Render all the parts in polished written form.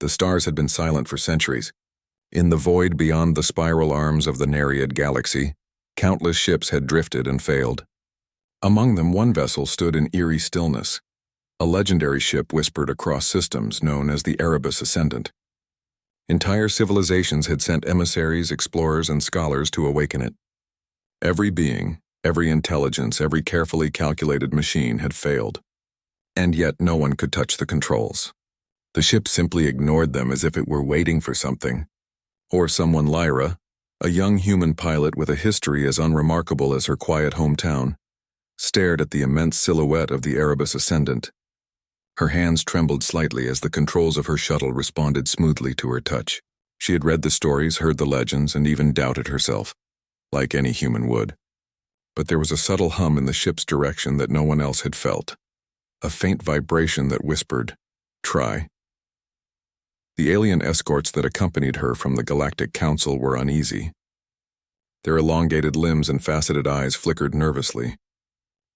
The stars had been silent for centuries. In the void beyond the spiral arms of the Nereid galaxy, countless ships had drifted and failed. Among them, one vessel stood in eerie stillness. A legendary ship whispered across systems known as the Erebus Ascendant. Entire civilizations had sent emissaries, explorers, and scholars to awaken it. Every being, every intelligence, every carefully calculated machine had failed. And yet no one could touch the controls. The ship simply ignored them as if it were waiting for something. Or someone. Lyra, a young human pilot with a history as unremarkable as her quiet hometown, stared at the immense silhouette of the Erebus Ascendant. Her hands trembled slightly as the controls of her shuttle responded smoothly to her touch. She had read the stories, heard the legends, and even doubted herself, like any human would. But there was a subtle hum in the ship's direction that no one else had felt. A faint vibration that whispered, "Try." The alien escorts that accompanied her from the Galactic Council were uneasy. Their elongated limbs and faceted eyes flickered nervously.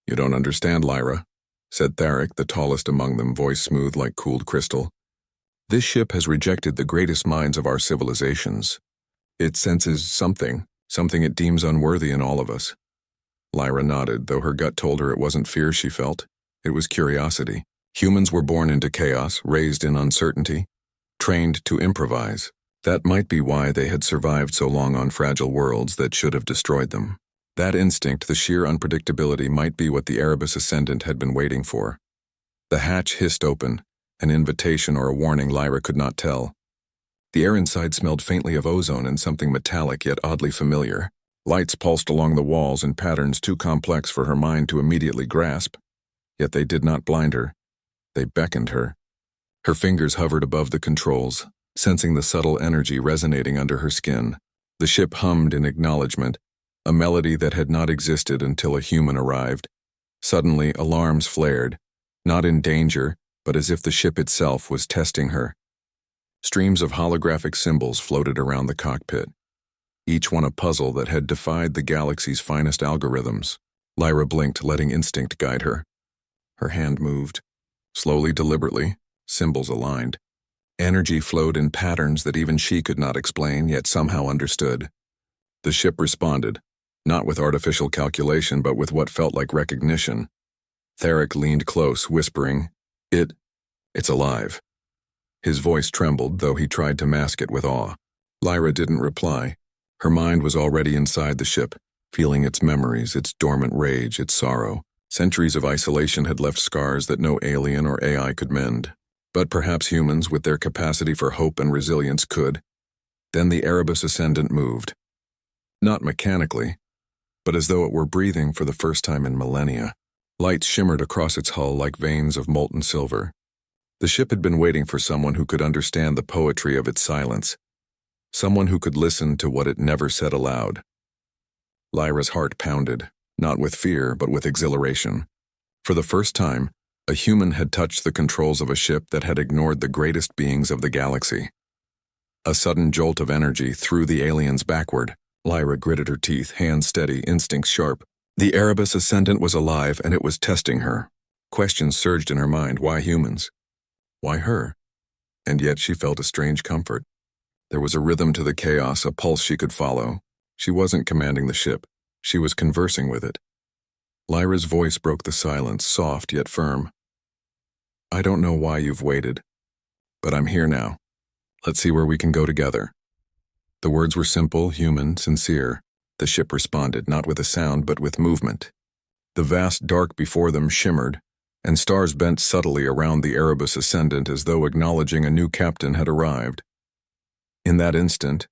"You don't understand, Lyra," said Tharic, the tallest among them, voice smooth like cooled crystal. "This ship has rejected the greatest minds of our civilizations. It senses something it deems unworthy in all of us." Lyra nodded, though her gut told her it wasn't fear she felt. It was curiosity. Humans were born into chaos, raised in uncertainty, trained to improvise. That might be why they had survived so long on fragile worlds that should have destroyed them. That instinct, the sheer unpredictability, might be what the Erebus Ascendant had been waiting for. The hatch hissed open, an invitation or a warning Lyra could not tell. The air inside smelled faintly of ozone and something metallic yet oddly familiar. Lights pulsed along the walls in patterns too complex for her mind to immediately grasp. Yet they did not blind her. They beckoned her. Her fingers hovered above the controls, sensing the subtle energy resonating under her skin. The ship hummed in acknowledgement, a melody that had not existed until a human arrived. Suddenly, alarms flared, not in danger, but as if the ship itself was testing her. Streams of holographic symbols floated around the cockpit, each one a puzzle that had defied the galaxy's finest algorithms. Lyra blinked, letting instinct guide her. Her hand moved. Slowly, deliberately, symbols aligned. Energy flowed in patterns that even she could not explain, yet somehow understood. The ship responded, not with artificial calculation, but with what felt like recognition. Tharic leaned close, whispering, It's alive." His voice trembled, though he tried to mask it with awe. Lyra didn't reply. Her mind was already inside the ship, feeling its memories, its dormant rage, its sorrow. Centuries of isolation had left scars that no alien or AI could mend. But perhaps humans, with their capacity for hope and resilience, could. Then the Erebus Ascendant moved. Not mechanically, but as though it were breathing for the first time in millennia. Lights shimmered across its hull like veins of molten silver. The ship had been waiting for someone who could understand the poetry of its silence, someone who could listen to what it never said aloud. Lyra's heart pounded, not with fear, but with exhilaration. For the first time, a human had touched the controls of a ship that had ignored the greatest beings of the galaxy. A sudden jolt of energy threw the aliens backward. Lyra gritted her teeth, hands steady, instincts sharp. The Erebus Ascendant was alive, and it was testing her. Questions surged in her mind. Why humans? Why her? And yet she felt a strange comfort. There was a rhythm to the chaos, a pulse she could follow. She wasn't commanding the ship. She was conversing with it. Lyra's voice broke the silence, soft yet firm. "I don't know why you've waited, but I'm here now. Let's see where we can go together." The words were simple, human, sincere. The ship responded, not with a sound, but with movement. The vast dark before them shimmered, and stars bent subtly around the Erebus Ascendant as though acknowledging a new captain had arrived. In that instant,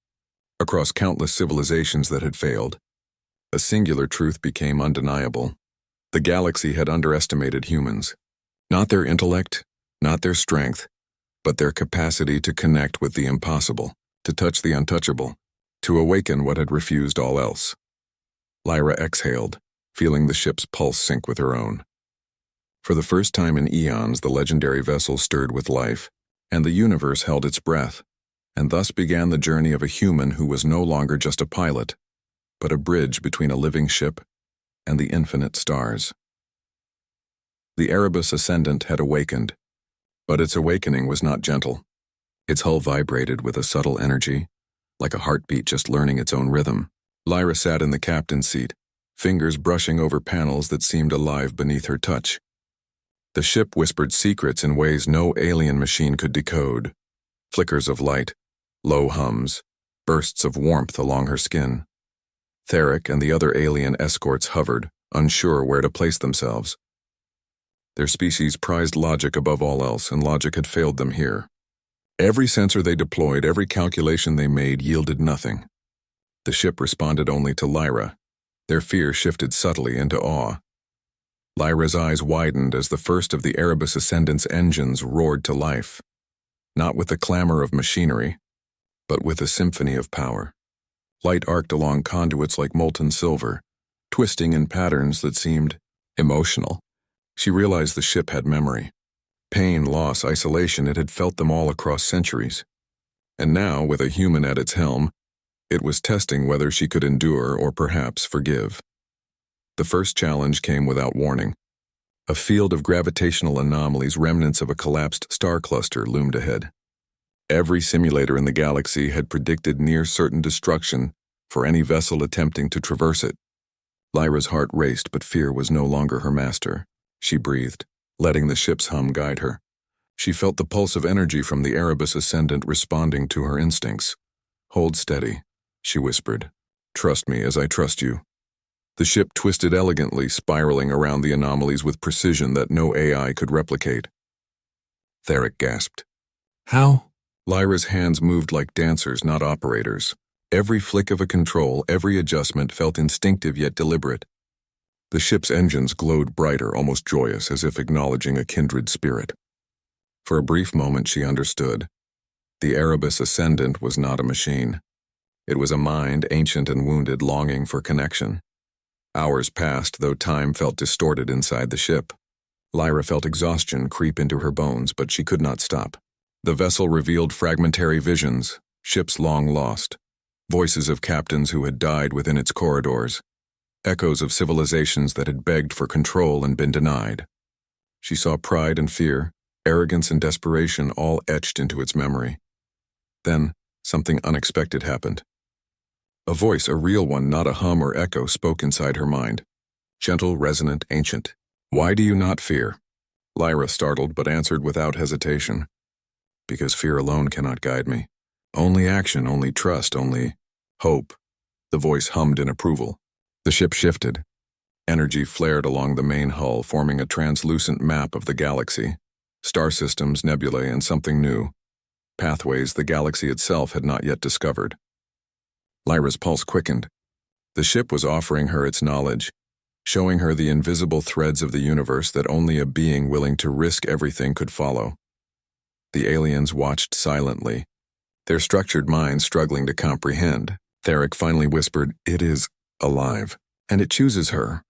across countless civilizations that had failed, a singular truth became undeniable. The galaxy had underestimated humans. Not their intellect, not their strength, but their capacity to connect with the impossible, to touch the untouchable, to awaken what had refused all else. Lyra exhaled, feeling the ship's pulse sync with her own. For the first time in eons, the legendary vessel stirred with life, and the universe held its breath, and thus began the journey of a human who was no longer just a pilot, but a bridge between a living ship and the infinite stars. The Erebus Ascendant had awakened, but its awakening was not gentle. Its hull vibrated with a subtle energy, like a heartbeat just learning its own rhythm. Lyra sat in the captain's seat, fingers brushing over panels that seemed alive beneath her touch. The ship whispered secrets in ways no alien machine could decode. Flickers of light, low hums, bursts of warmth along her skin. Theric and the other alien escorts hovered, unsure where to place themselves. Their species prized logic above all else, and logic had failed them here. Every sensor they deployed, every calculation they made yielded nothing. The ship responded only to Lyra. Their fear shifted subtly into awe. Lyra's eyes widened as the first of the Erebus Ascendant's engines roared to life, not with the clamor of machinery, but with a symphony of power. Light arced along conduits like molten silver, twisting in patterns that seemed emotional. She realized the ship had memory. Pain, loss, isolation, it had felt them all across centuries. And now, with a human at its helm, it was testing whether she could endure or perhaps forgive. The first challenge came without warning. A field of gravitational anomalies, remnants of a collapsed star cluster, loomed ahead. Every simulator in the galaxy had predicted near-certain destruction for any vessel attempting to traverse it. Lyra's heart raced, but fear was no longer her master. She breathed, letting the ship's hum guide her. She felt the pulse of energy from the Erebus Ascendant responding to her instincts. "Hold steady," she whispered. "Trust me as I trust you." The ship twisted elegantly, spiraling around the anomalies with precision that no AI could replicate. Theric gasped. "How?" Lyra's hands moved like dancers, not operators. Every flick of a control, every adjustment felt instinctive yet deliberate. The ship's engines glowed brighter, almost joyous, as if acknowledging a kindred spirit. For a brief moment she understood. The Erebus Ascendant was not a machine. It was a mind, ancient and wounded, longing for connection. Hours passed, though time felt distorted inside the ship. Lyra felt exhaustion creep into her bones, but she could not stop. The vessel revealed fragmentary visions, ships long lost, voices of captains who had died within its corridors, echoes of civilizations that had begged for control and been denied. She saw pride and fear, arrogance and desperation all etched into its memory. Then, something unexpected happened. A voice, a real one, not a hum or echo, spoke inside her mind. Gentle, resonant, ancient. "Why do you not fear?" Lyra startled, but answered without hesitation. "Because fear alone cannot guide me. Only action, only trust, only hope." The voice hummed in approval. The ship shifted. Energy flared along the main hull, forming a translucent map of the galaxy. Star systems, nebulae, and something new. Pathways the galaxy itself had not yet discovered. Lyra's pulse quickened. The ship was offering her its knowledge, showing her the invisible threads of the universe that only a being willing to risk everything could follow. The aliens watched silently, their structured minds struggling to comprehend. Theric finally whispered, "It is alive, and it chooses her."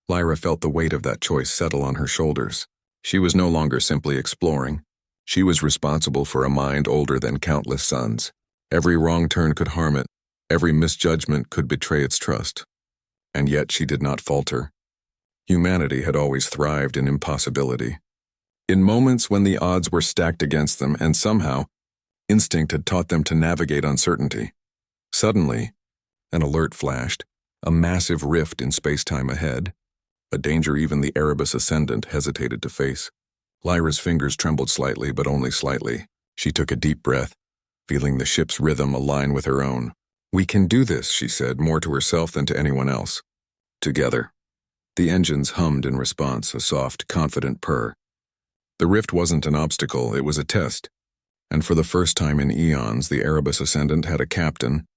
Lyra felt the weight of that choice settle on her shoulders. She was no longer simply exploring. She was responsible for a mind older than countless suns. Every wrong turn could harm it. Every misjudgment could betray its trust. And yet she did not falter. Humanity had always thrived in impossibility. In moments when the odds were stacked against them, and somehow, instinct had taught them to navigate uncertainty. Suddenly, an alert flashed, a massive rift in space-time ahead, a danger even the Erebus Ascendant hesitated to face. Lyra's fingers trembled slightly, but only slightly. She took a deep breath, feeling the ship's rhythm align with her own. "We can do this," she said, more to herself than to anyone else. Together. The engines hummed in response, a soft, confident purr. The rift wasn't an obstacle, it was a test. And for the first time in eons, the Erebus Ascendant had a captain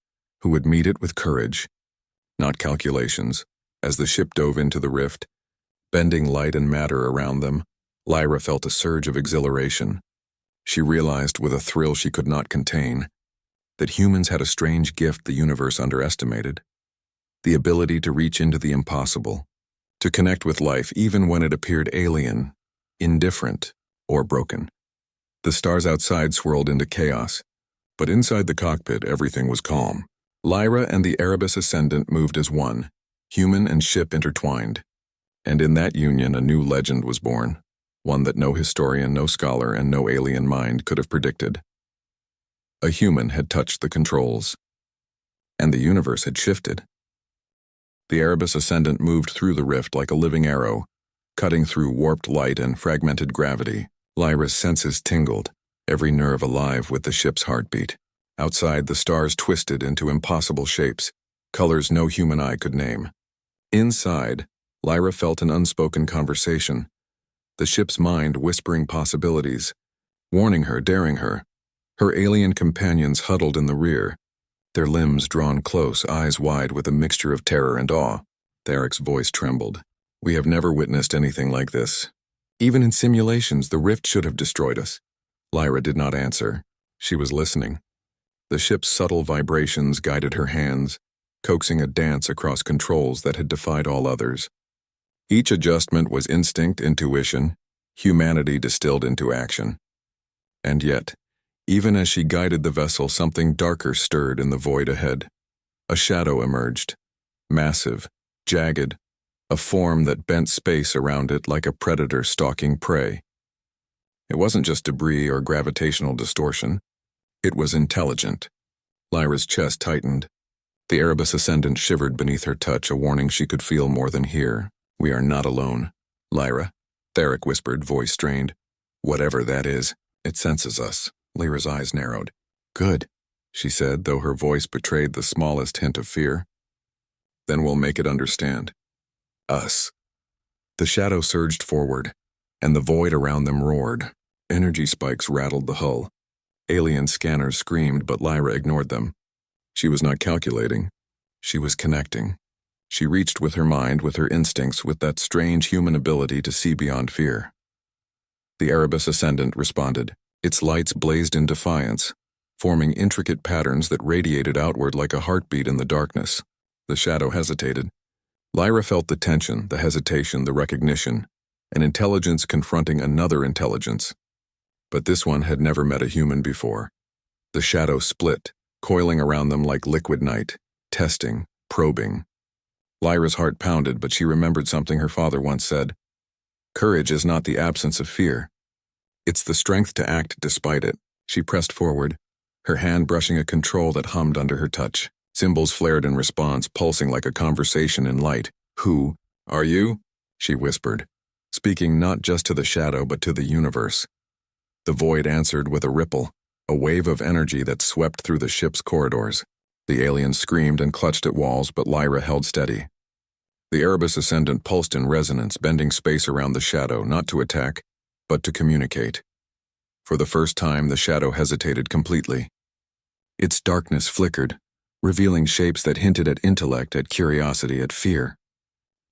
who would meet it with courage, not calculations. As the ship dove into the rift, bending light and matter around them, Lyra felt a surge of exhilaration. She realized with a thrill she could not contain that humans had a strange gift the universe underestimated. The ability to reach into the impossible, to connect with life even when it appeared alien, indifferent, or broken. The stars outside swirled into chaos, but inside the cockpit everything was calm. Lyra and the Erebus Ascendant moved as one, human and ship intertwined. And in that union a new legend was born, one that no historian, no scholar, and no alien mind could have predicted. A human had touched the controls, and the universe had shifted. The Erebus Ascendant moved through the rift like a living arrow, cutting through warped light and fragmented gravity. Lyra's senses tingled, every nerve alive with the ship's heartbeat. Outside, the stars twisted into impossible shapes, colors no human eye could name. Inside, Lyra felt an unspoken conversation, the ship's mind whispering possibilities, warning her, daring her. Her alien companions huddled in the rear, their limbs drawn close, eyes wide with a mixture of terror and awe. Tharic's voice trembled. "We have never witnessed anything like this. Even in simulations, the rift should have destroyed us." Lyra did not answer. She was listening. The ship's subtle vibrations guided her hands, coaxing a dance across controls that had defied all others. Each adjustment was instinct, intuition, humanity distilled into action. And yet, even as she guided the vessel, something darker stirred in the void ahead. A shadow emerged, massive, jagged, a form that bent space around it like a predator stalking prey. It wasn't just debris or gravitational distortion. It was intelligent. Lyra's chest tightened. The Erebus Ascendant shivered beneath her touch, a warning she could feel more than hear. "We are not alone, Lyra," Tharic whispered, voice strained. "Whatever that is, it senses us." Lyra's eyes narrowed. "Good," she said, though her voice betrayed the smallest hint of fear. "Then we'll make it understand. Us." The shadow surged forward, and the void around them roared. Energy spikes rattled the hull. Alien scanners screamed, but Lyra ignored them. She was not calculating. She was connecting. She reached with her mind, with her instincts, with that strange human ability to see beyond fear. The Erebus Ascendant responded. Its lights blazed in defiance, forming intricate patterns that radiated outward like a heartbeat in the darkness. The shadow hesitated. Lyra felt the tension, the hesitation, the recognition, an intelligence confronting another intelligence. But this one had never met a human before. The shadow split, coiling around them like liquid night, testing, probing. Lyra's heart pounded, but she remembered something her father once said. "Courage is not the absence of fear. It's the strength to act despite it." She pressed forward, her hand brushing a control that hummed under her touch. Symbols flared in response, pulsing like a conversation in light. "Who are you?" she whispered, speaking not just to the shadow but to the universe. The void answered with a ripple, a wave of energy that swept through the ship's corridors. The aliens screamed and clutched at walls, but Lyra held steady. The Erebus Ascendant pulsed in resonance, bending space around the shadow, not to attack, but to communicate. For the first time, the shadow hesitated completely. Its darkness flickered, revealing shapes that hinted at intellect, at curiosity, at fear.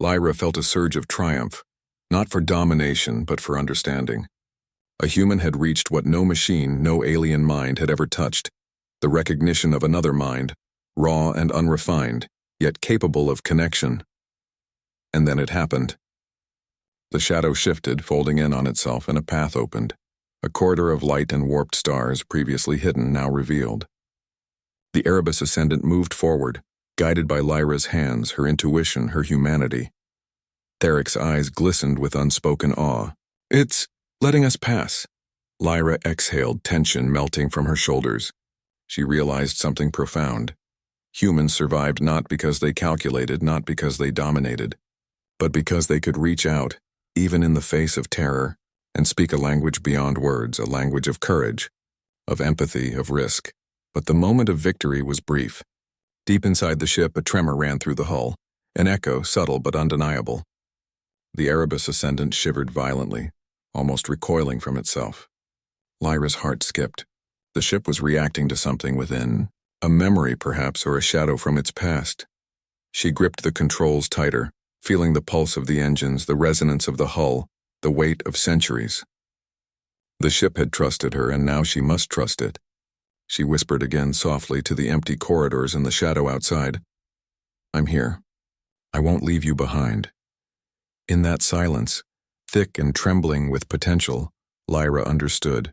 Lyra felt a surge of triumph, not for domination, but for understanding. A human had reached what no machine, no alien mind had ever touched, the recognition of another mind, raw and unrefined, yet capable of connection. And then it happened. The shadow shifted, folding in on itself, and a path opened, a corridor of light and warped stars, previously hidden, now revealed. The Erebus Ascendant moved forward, guided by Lyra's hands, her intuition, her humanity. Tharic's eyes glistened with unspoken awe. "It's letting us pass." Lyra exhaled, tension melting from her shoulders. She realized something profound. Humans survived not because they calculated, not because they dominated, but because they could reach out, even in the face of terror, and speak a language beyond words, a language of courage, of empathy, of risk. But the moment of victory was brief. Deep inside the ship, a tremor ran through the hull, an echo, subtle but undeniable. The Erebus Ascendant shivered violently, almost recoiling from itself. Lyra's heart skipped. The ship was reacting to something within, a memory perhaps, or a shadow from its past. She gripped the controls tighter, feeling the pulse of the engines, the resonance of the hull, the weight of centuries. The ship had trusted her, and now she must trust it. She whispered again softly to the empty corridors and the shadow outside. "I'm here. I won't leave you behind." In that silence, thick and trembling with potential, Lyra understood.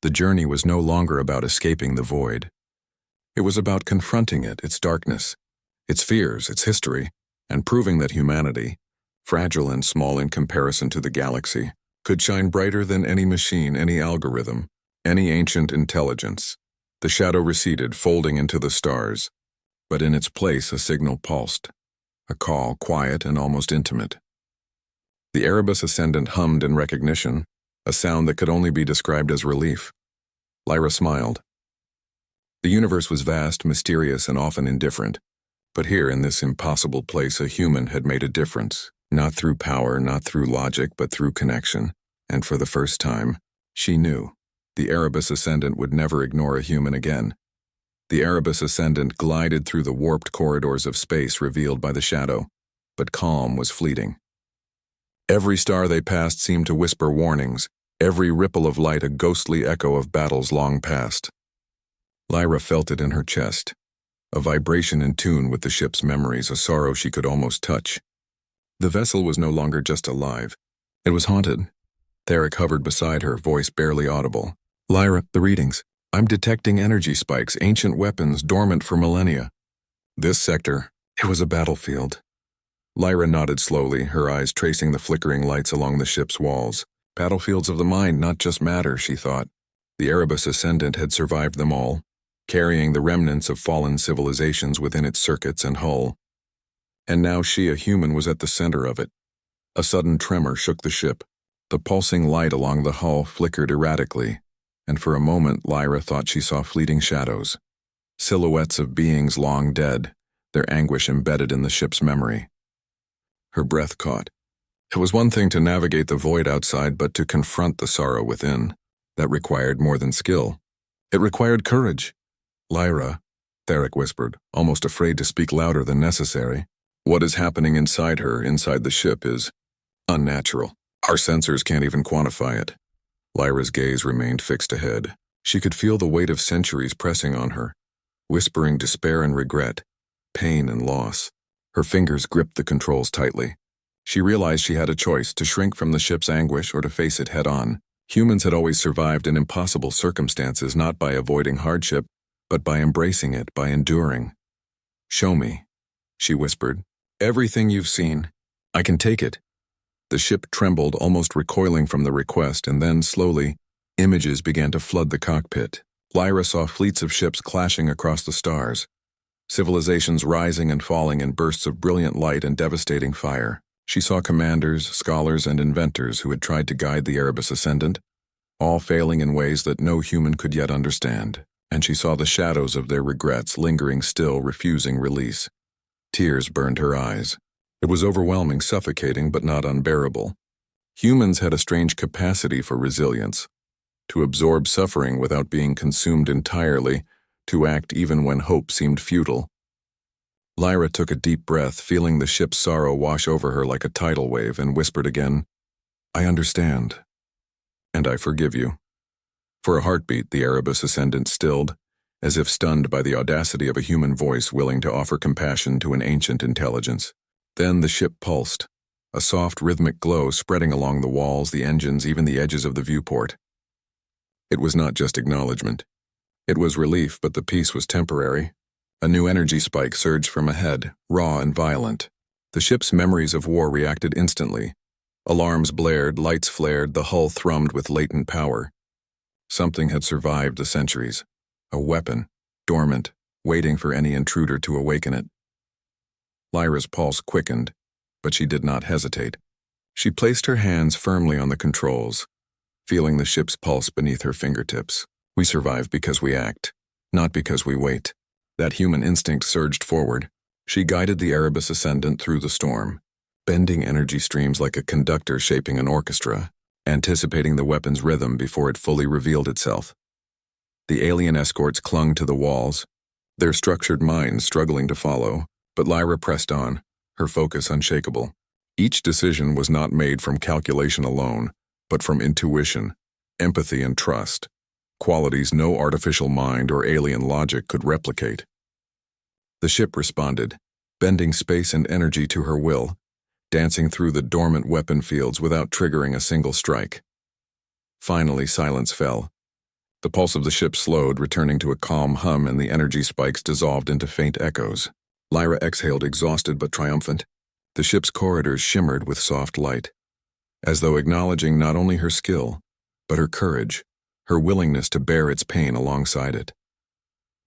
The journey was no longer about escaping the void. It was about confronting it, its darkness, its fears, its history, and proving that humanity, fragile and small in comparison to the galaxy, could shine brighter than any machine, any algorithm, any ancient intelligence. The shadow receded, folding into the stars, but in its place a signal pulsed, a call quiet and almost intimate. The Erebus Ascendant hummed in recognition, a sound that could only be described as relief. Lyra smiled. The universe was vast, mysterious, and often indifferent, but here in this impossible place a human had made a difference, not through power, not through logic, but through connection, and for the first time, she knew. The Erebus Ascendant would never ignore a human again. The Erebus Ascendant glided through the warped corridors of space revealed by the shadow, but calm was fleeting. Every star they passed seemed to whisper warnings, every ripple of light a ghostly echo of battles long past. Lyra felt it in her chest, a vibration in tune with the ship's memories, a sorrow she could almost touch. The vessel was no longer just alive. It was haunted. Theric hovered beside her, voice barely audible. "Lyra, the readings. I'm detecting energy spikes, ancient weapons dormant for millennia." This sector, it was a battlefield. Lyra nodded slowly, her eyes tracing the flickering lights along the ship's walls. Battlefields of the mind, not just matter, she thought. The Erebus Ascendant had survived them all, carrying the remnants of fallen civilizations within its circuits and hull. And now she, a human, was at the center of it. A sudden tremor shook the ship. The pulsing light along the hull flickered erratically, and for a moment Lyra thought she saw fleeting shadows, silhouettes of beings long dead, their anguish embedded in the ship's memory. Her breath caught. It was one thing to navigate the void outside, but to confront the sorrow within, that required more than skill. It required courage. "Lyra," Theric whispered, almost afraid to speak louder than necessary. "What is happening inside her, inside the ship, is unnatural. Our sensors can't even quantify it." Lyra's gaze remained fixed ahead. She could feel the weight of centuries pressing on her, whispering despair and regret, pain and loss. Her fingers gripped the controls tightly. She realized she had a choice, to shrink from the ship's anguish or to face it head-on. Humans had always survived in impossible circumstances, not by avoiding hardship, but by embracing it, by enduring. "Show me," she whispered. "Everything you've seen. I can take it." The ship trembled, almost recoiling from the request, and then, slowly, images began to flood the cockpit. Lyra saw fleets of ships clashing across the stars, civilizations rising and falling in bursts of brilliant light and devastating fire. She saw commanders, scholars, and inventors who had tried to guide the Erebus Ascendant, all failing in ways that no human could yet understand, and she saw the shadows of their regrets lingering still, refusing release. Tears burned her eyes. It was overwhelming, suffocating, but not unbearable. Humans had a strange capacity for resilience, to absorb suffering without being consumed entirely, to act even when hope seemed futile. Lyra took a deep breath, feeling the ship's sorrow wash over her like a tidal wave, and whispered again, "I understand, and I forgive you." For a heartbeat, the Erebus Ascendant stilled, as if stunned by the audacity of a human voice willing to offer compassion to an ancient intelligence. Then the ship pulsed, a soft rhythmic glow spreading along the walls, the engines, even the edges of the viewport. It was not just acknowledgement. It was relief, but the peace was temporary. A new energy spike surged from ahead, raw and violent. The ship's memories of war reacted instantly. Alarms blared, lights flared, the hull thrummed with latent power. Something had survived the centuries. A weapon, dormant, waiting for any intruder to awaken it. Lyra's pulse quickened, but she did not hesitate. She placed her hands firmly on the controls, feeling the ship's pulse beneath her fingertips. We survive because we act, not because we wait. That human instinct surged forward. She guided the Erebus Ascendant through the storm, bending energy streams like a conductor shaping an orchestra, anticipating the weapon's rhythm before it fully revealed itself. The alien escorts clung to the walls, their structured minds struggling to follow, but Lyra pressed on, her focus unshakable. Each decision was not made from calculation alone, but from intuition, empathy, and trust, qualities no artificial mind or alien logic could replicate. The ship responded, bending space and energy to her will, dancing through the dormant weapon fields without triggering a single strike. Finally, silence fell. The pulse of the ship slowed, returning to a calm hum, and the energy spikes dissolved into faint echoes. Lyra exhaled, exhausted but triumphant. The ship's corridors shimmered with soft light, as though acknowledging not only her skill, but her courage, her willingness to bear its pain alongside it.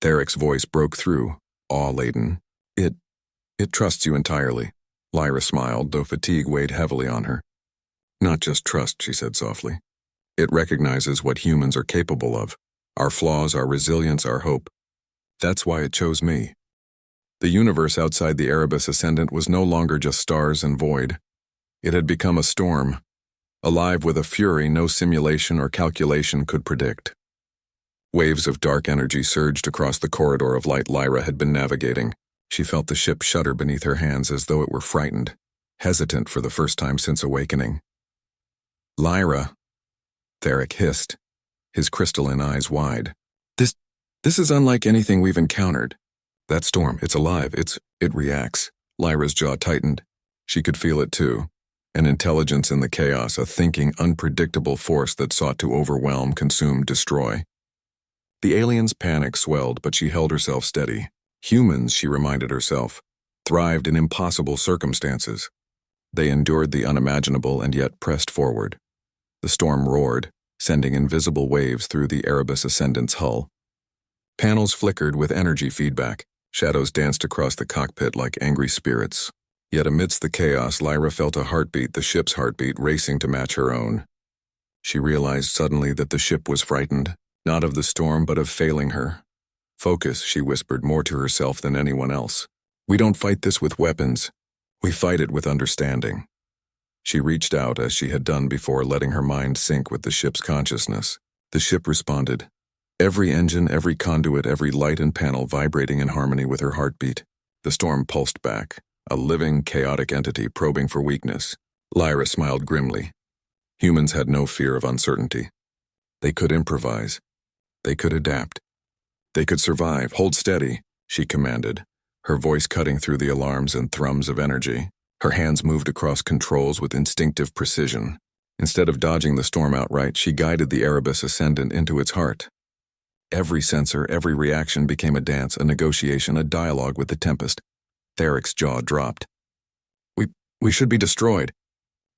Therek's voice broke through, awe-laden. It trusts you entirely. Lyra smiled, though fatigue weighed heavily on her. Not just trust, she said softly. It recognizes what humans are capable of. Our flaws, our resilience, our hope. That's why it chose me. The universe outside the Erebus Ascendant was no longer just stars and void. It had become a storm, alive with a fury no simulation or calculation could predict. Waves of dark energy surged across the corridor of light Lyra had been navigating. She felt the ship shudder beneath her hands as though it were frightened, hesitant for the first time since awakening. Lyra, Therek hissed, his crystalline eyes wide. This is unlike anything we've encountered. That storm, it's alive, it reacts. Lyra's jaw tightened. She could feel it too. An intelligence in the chaos, a thinking, unpredictable force that sought to overwhelm, consume, destroy. The alien's panic swelled, but she held herself steady. Humans, she reminded herself, thrived in impossible circumstances. They endured the unimaginable and yet pressed forward. The storm roared, sending invisible waves through the Erebus Ascendant's hull. Panels flickered with energy feedback. Shadows danced across the cockpit like angry spirits. Yet amidst the chaos, Lyra felt a heartbeat, the ship's heartbeat, racing to match her own. She realized suddenly that the ship was frightened, not of the storm but of failing her. Focus, she whispered more to herself than anyone else. We don't fight this with weapons. We fight it with understanding. She reached out as she had done before, letting her mind sync with the ship's consciousness. The ship responded. Every engine, every conduit, every light and panel vibrating in harmony with her heartbeat. The storm pulsed back, a living, chaotic entity probing for weakness. Lyra smiled grimly. Humans had no fear of uncertainty. They could improvise. They could adapt. They could survive. Hold steady, she commanded, her voice cutting through the alarms and thrums of energy. Her hands moved across controls with instinctive precision. Instead of dodging the storm outright, she guided the Erebus Ascendant into its heart. Every sensor, every reaction became a dance, a negotiation, a dialogue with the tempest. Therek's jaw dropped. We should be destroyed,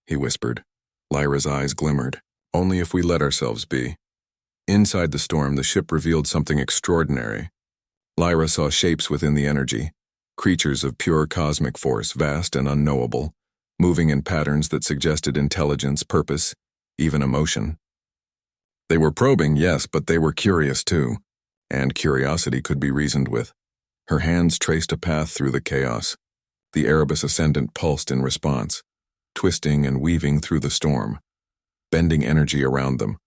he whispered. Lyra's eyes glimmered. Only if we let ourselves be. Inside the storm, the ship revealed something extraordinary. Lyra saw shapes within the energy, creatures of pure cosmic force, vast and unknowable, moving in patterns that suggested intelligence, purpose, even emotion. They were probing, yes, but they were curious too, and curiosity could be reasoned with. Her hands traced a path through the chaos. The Erebus Ascendant pulsed in response, twisting and weaving through the storm, bending energy around them,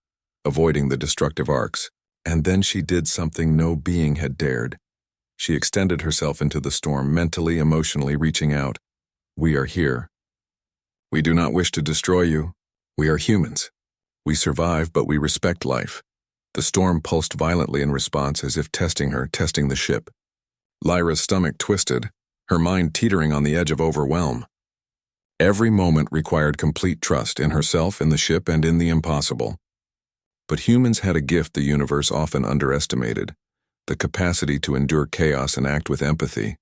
avoiding the destructive arcs. And then she did something no being had dared. She extended herself into the storm, mentally, emotionally reaching out. We are here. We do not wish to destroy you. We are humans. We survive, but we respect life. The storm pulsed violently in response, as if testing her, testing the ship. Lyra's stomach twisted, her mind teetering on the edge of overwhelm. Every moment required complete trust in herself, in the ship, and in the impossible. But humans had a gift the universe often underestimated, the capacity to endure chaos and act with empathy.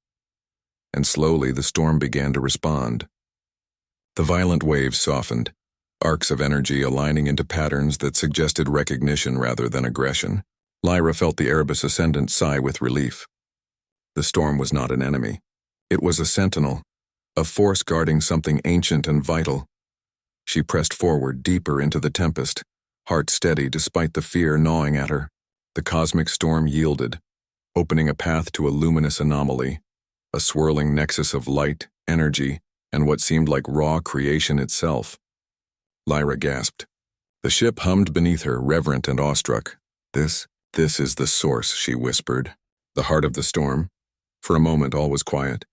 And slowly the storm began to respond. The violent waves softened, arcs of energy aligning into patterns that suggested recognition rather than aggression. Lyra felt the Erebus Ascendant sigh with relief. The storm was not an enemy. It was a sentinel, a force guarding something ancient and vital. She pressed forward, deeper into the tempest, heart steady despite the fear gnawing at her. The cosmic storm yielded, opening a path to a luminous anomaly, a swirling nexus of light, energy, and what seemed like raw creation itself. Lyra gasped. The ship hummed beneath her, reverent and awestruck. This is the source, she whispered. The heart of the storm. For a moment all was quiet.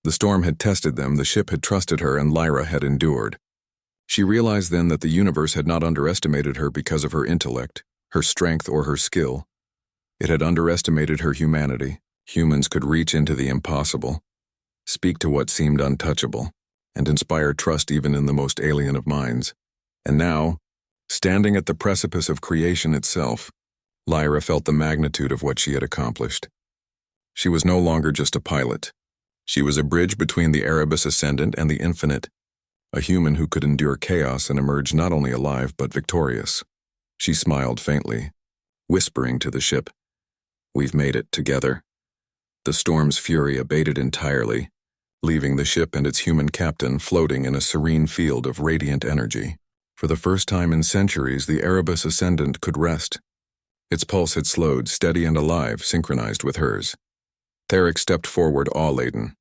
The storm had tested them, the ship had trusted her, and Lyra had endured. She realized then that the universe had not underestimated her because of her intellect, her strength, or her skill. It had underestimated her humanity. Humans could reach into the impossible, speak to what seemed untouchable, and inspire trust even in the most alien of minds. And now, standing at the precipice of creation itself, Lyra felt the magnitude of what she had accomplished. She was no longer just a pilot. She was a bridge between the Erebus Ascendant and the infinite, a human who could endure chaos and emerge not only alive but victorious. She smiled faintly, whispering to the ship, We've made it together. The storm's fury abated entirely, leaving the ship and its human captain floating in a serene field of radiant energy. For the first time in centuries, the Erebus Ascendant could rest. Its pulse had slowed, steady and alive, synchronized with hers. Theric stepped forward, awe-laden.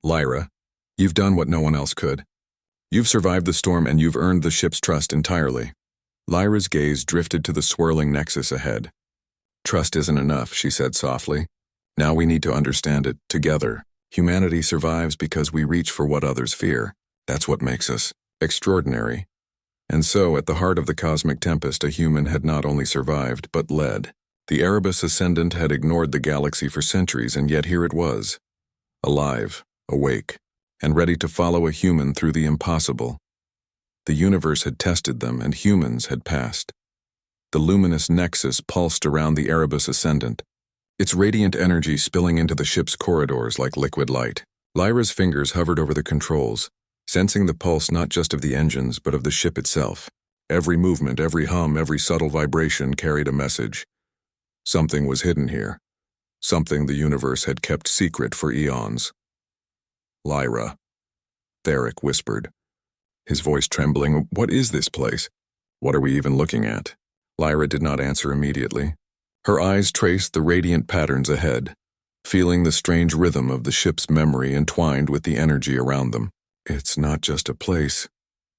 Lyra, you've done what no one else could. You've survived the storm and you've earned the ship's trust entirely. Lyra's gaze drifted to the swirling nexus ahead. Trust isn't enough, she said softly. Now we need to understand it, together. Humanity survives because we reach for what others fear. That's what makes us extraordinary. And so, at the heart of the cosmic tempest, a human had not only survived, but led. The Erebus Ascendant had ignored the galaxy for centuries, and yet here it was. Alive, awake, and ready to follow a human through the impossible. The universe had tested them, and humans had passed. The luminous nexus pulsed around the Erebus Ascendant, its radiant energy spilling into the ship's corridors like liquid light. Lyra's fingers hovered over the controls, sensing the pulse not just of the engines, but of the ship itself. Every movement, every hum, every subtle vibration carried a message. Something was hidden here. Something the universe had kept secret for eons. Lyra, Theric whispered, his voice trembling. What is this place? What are we even looking at? Lyra did not answer immediately. Her eyes traced the radiant patterns ahead, feeling the strange rhythm of the ship's memory entwined with the energy around them. It's not just a place,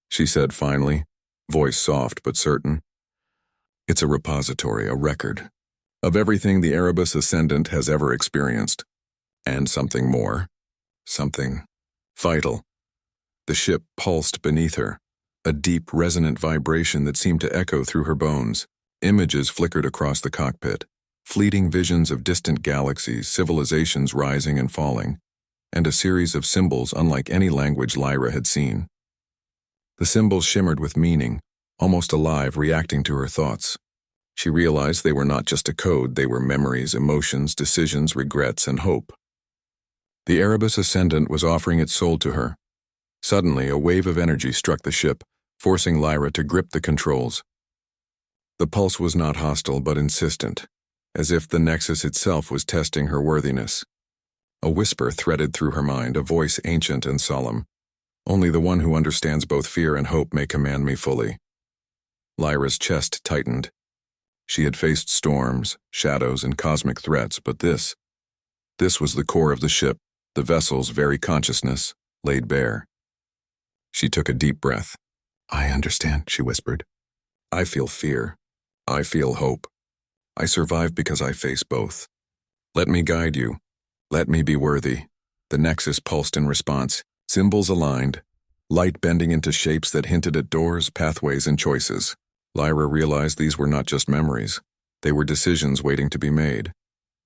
she said finally, voice soft but certain. It's a repository, a record, of everything the Erebus Ascendant has ever experienced. And something more. Something vital. The ship pulsed beneath her, a deep, resonant vibration that seemed to echo through her bones. Images flickered across the cockpit, fleeting visions of distant galaxies, civilizations rising and falling, and a series of symbols unlike any language Lyra had seen. The symbols shimmered with meaning, almost alive, reacting to her thoughts. She realized they were not just a code, they were memories, emotions, decisions, regrets, and hope. The Erebus Ascendant was offering its soul to her. Suddenly, a wave of energy struck the ship, forcing Lyra to grip the controls. The pulse was not hostile but insistent, as if the nexus itself was testing her worthiness. A whisper threaded through her mind, a voice ancient and solemn. Only the one who understands both fear and hope may command me fully. Lyra's chest tightened. She had faced storms, shadows, and cosmic threats, but this was the core of the ship, the vessel's very consciousness, laid bare. She took a deep breath. I understand, she whispered. I feel fear. I feel hope. I survive because I face both. Let me guide you. Let me be worthy. The nexus pulsed in response, symbols aligned, light bending into shapes that hinted at doors, pathways, and choices. Lyra realized these were not just memories. They were decisions waiting to be made.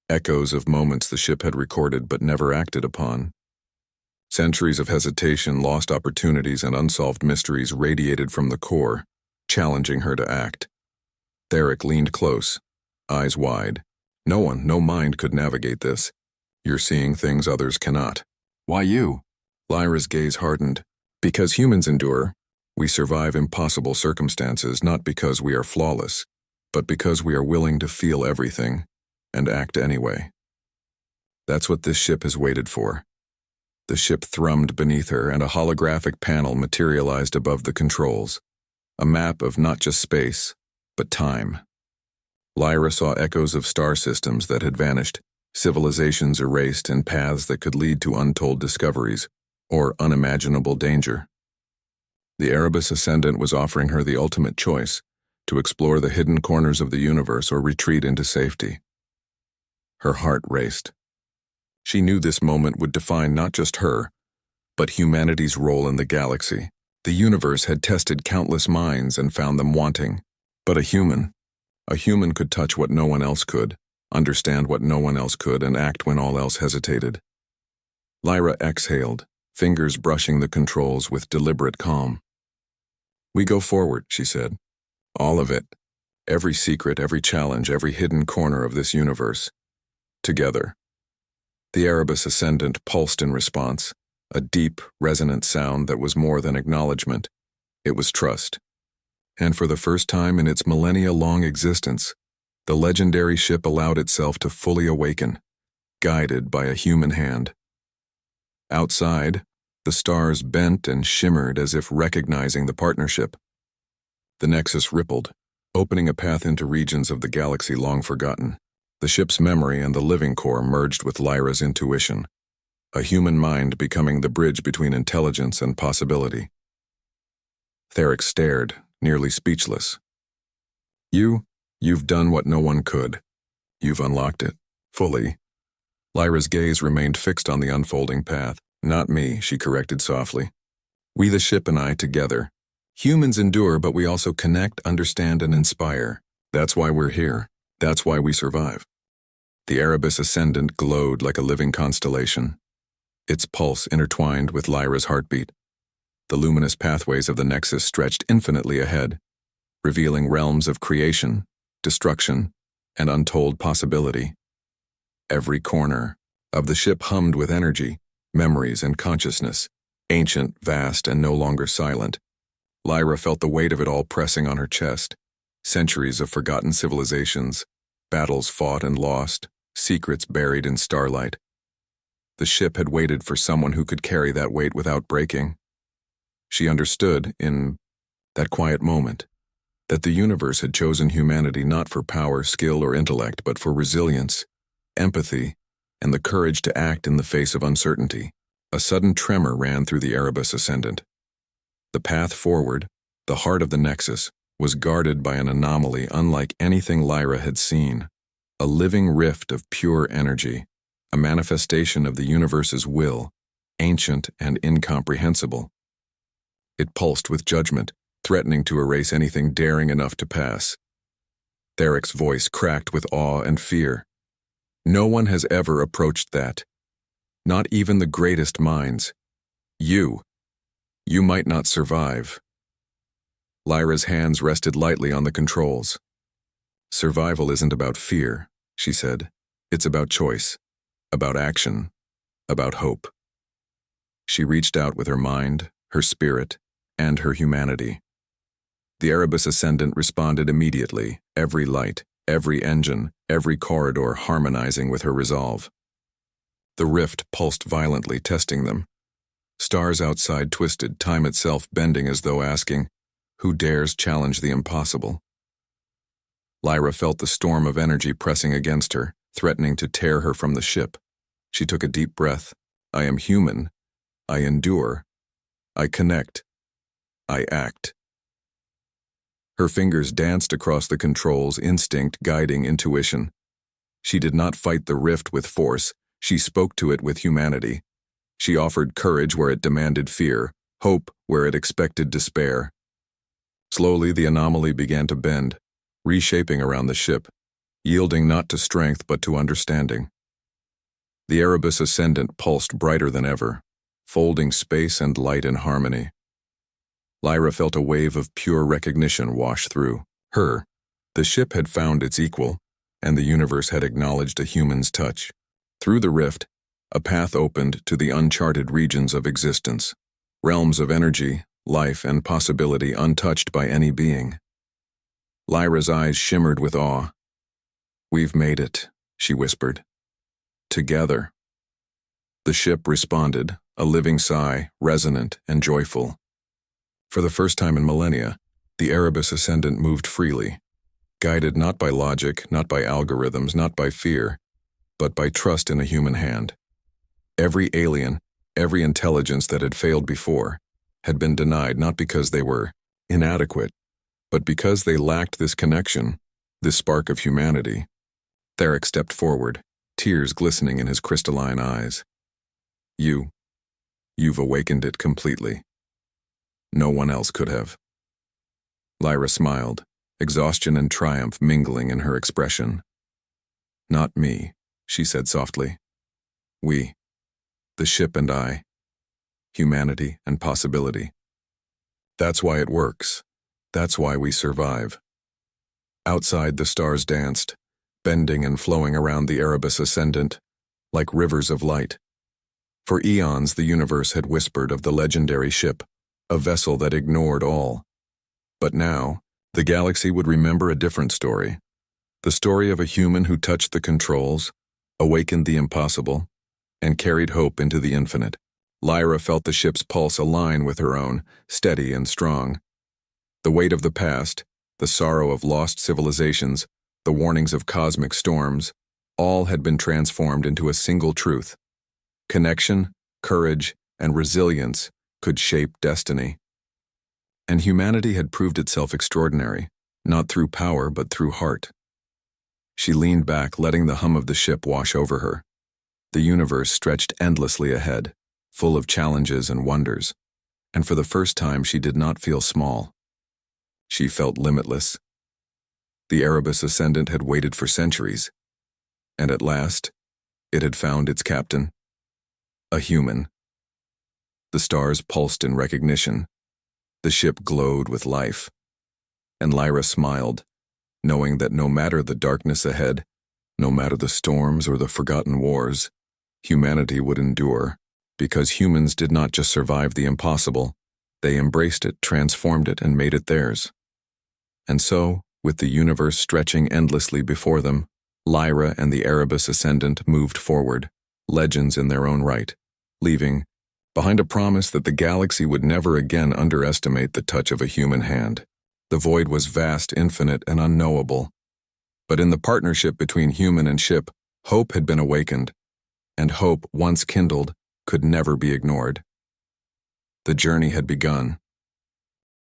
Echoes of moments the ship had recorded but never acted upon. Centuries of hesitation, lost opportunities, and unsolved mysteries radiated from the core, challenging her to act. Theric leaned close, eyes wide. No mind could navigate this. You're seeing things others cannot. Why you? Lyra's gaze hardened. Because humans endure. We survive impossible circumstances not because we are flawless, but because we are willing to feel everything and act anyway. That's what this ship has waited for. The ship thrummed beneath her, and a holographic panel materialized above the controls. A map of not just space, but time. Lyra saw echoes of star systems that had vanished, civilizations erased, and paths that could lead to untold discoveries, or unimaginable danger. The Erebus Ascendant was offering her the ultimate choice, to explore the hidden corners of the universe or retreat into safety. Her heart raced. She knew this moment would define not just her, but humanity's role in the galaxy. The universe had tested countless minds and found them wanting. But a human could touch what no one else could, understand what no one else could, and act when all else hesitated. Lyra exhaled, fingers brushing the controls with deliberate calm. We go forward, she said. All of it. Every secret, every challenge, every hidden corner of this universe. Together. The Erebus Ascendant pulsed in response, a deep, resonant sound that was more than acknowledgement. It was trust. And for the first time in its millennia-long existence, The legendary ship allowed itself to fully awaken, guided by a human hand. Outside, the stars bent and shimmered as if recognizing the partnership. The Nexus rippled, opening a path into regions of the galaxy long forgotten. The ship's memory and the living core merged with Lyra's intuition, a human mind becoming the bridge between intelligence and possibility. Theric stared, nearly speechless. You've done what no one could. You've unlocked it, fully. Lyra's gaze remained fixed on the unfolding path. Not me, she corrected softly. We, the ship, and I, together. Humans endure, but we also connect, understand, and inspire. That's why we're here. That's why we survive. The Erebus Ascendant glowed like a living constellation, its pulse intertwined with Lyra's heartbeat. The luminous pathways of the Nexus stretched infinitely ahead, revealing realms of creation, destruction, and untold possibility. Every corner of the ship hummed with energy, memories, and consciousness, ancient, vast, and no longer silent. Lyra felt the weight of it all pressing on her chest. Centuries of forgotten civilizations, battles fought and lost, secrets buried in starlight. The ship had waited for someone who could carry that weight without breaking. She understood, in that quiet moment, that the universe had chosen humanity not for power, skill, or intellect, but for resilience, empathy, and the courage to act in the face of uncertainty. A sudden tremor ran through the Erebus Ascendant. The path forward, the heart of the Nexus, was guarded by an anomaly unlike anything Lyra had seen. A living rift of pure energy, a manifestation of the universe's will, ancient and incomprehensible. It pulsed with judgment, threatening to erase anything daring enough to pass. Theric's voice cracked with awe and fear. No one has ever approached that. Not even the greatest minds. You might not survive. Lyra's hands rested lightly on the controls. Survival isn't about fear, she said. It's about choice, about action, about hope. She reached out with her mind, her spirit, and her humanity. The Erebus Ascendant responded immediately, every light, every engine, every corridor harmonizing with her resolve. The rift pulsed violently, testing them. Stars outside twisted, time itself bending as though asking, who dares challenge the impossible? Lyra felt the storm of energy pressing against her, threatening to tear her from the ship. She took a deep breath. I am human. I endure. I connect. I act. Her fingers danced across the controls, instinct guiding intuition. She did not fight the rift with force. She spoke to it with humanity. She offered courage where it demanded fear, hope where it expected despair. Slowly, the anomaly began to bend, reshaping around the ship, yielding not to strength but to understanding. The Erebus Ascendant pulsed brighter than ever, folding space and light in harmony. Lyra felt a wave of pure recognition wash through her. The ship had found its equal, and the universe had acknowledged a human's touch. Through the rift, a path opened to the uncharted regions of existence, realms of energy, life, and possibility untouched by any being. Lyra's eyes shimmered with awe. We've made it, she whispered. Together. The ship responded, a living sigh, resonant and joyful. For the first time in millennia, the Erebus Ascendant moved freely, guided not by logic, not by algorithms, not by fear, but by trust in a human hand. Every alien, every intelligence that had failed before, had been denied not because they were inadequate, but because they lacked this connection, this spark of humanity. Theric stepped forward, tears glistening in his crystalline eyes. You've awakened it completely. No one else could have. Lyra smiled, exhaustion and triumph mingling in her expression. Not me, she said softly. We, the ship and I, humanity and possibility. That's why it works. That's why we survive. Outside, the stars danced, bending and flowing around the Erebus Ascendant, like rivers of light. For eons, the universe had whispered of the legendary ship, a vessel that ignored all. But now, the galaxy would remember a different story, The story of a human who touched the controls, awakened the impossible, and carried hope into the infinite. Lyra felt the ship's pulse align with her own, steady and strong. The weight of the past, the sorrow of lost civilizations, the warnings of cosmic storms, all had been transformed into a single truth. Connection, courage, and resilience could shape destiny. And humanity had proved itself extraordinary, not through power but through heart. She leaned back, letting the hum of the ship wash over her. The universe stretched endlessly ahead, full of challenges and wonders, and for the first time she did not feel small. She felt limitless. The Erebus Ascendant had waited for centuries, and at last, it had found its captain. A human. The stars pulsed in recognition. The ship glowed with life. And Lyra smiled, knowing that no matter the darkness ahead, no matter the storms or the forgotten wars, humanity would endure, because humans did not just survive the impossible, they embraced it, transformed it, and made it theirs. And so, with the universe stretching endlessly before them, Lyra and the Erebus Ascendant moved forward, legends in their own right, leaving behind a promise that the galaxy would never again underestimate the touch of a human hand. The void was vast, infinite, and unknowable. But in the partnership between human and ship, hope had been awakened, and hope, once kindled, could never be ignored. The journey had begun,